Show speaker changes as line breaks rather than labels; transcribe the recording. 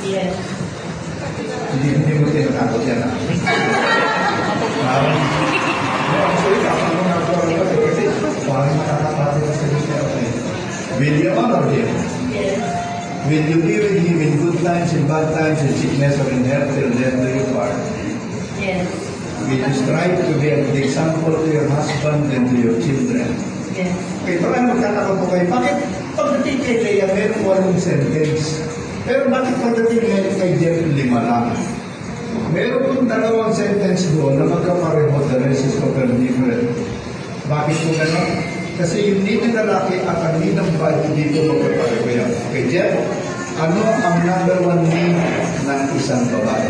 Yes.
Hindi mo tinatakot yan. Parang, actually, ako nga po kasi parang nakakapatid sa siya. Will you honor him?
Yes.
Will you be with him in good times, in bad times, in sickness or in health, till death do you part?
Yes.
Will you strive to be an example to your husband and to your children?
Yes.
Okay, parang magtataka po kayo, bakit pagdating kay Leia, meron 8 sentence? Pero bakit pagdating kay Jeff, 5 lang? Meron pong 2 sentence doon na magkapareho, the rest is totally different. Bakit po gano'n? Kasi yung need ng lalaki at ang need ng babae dito magkapareho yan. Okay, Jeff, ano ang number 1 need ng isang babae?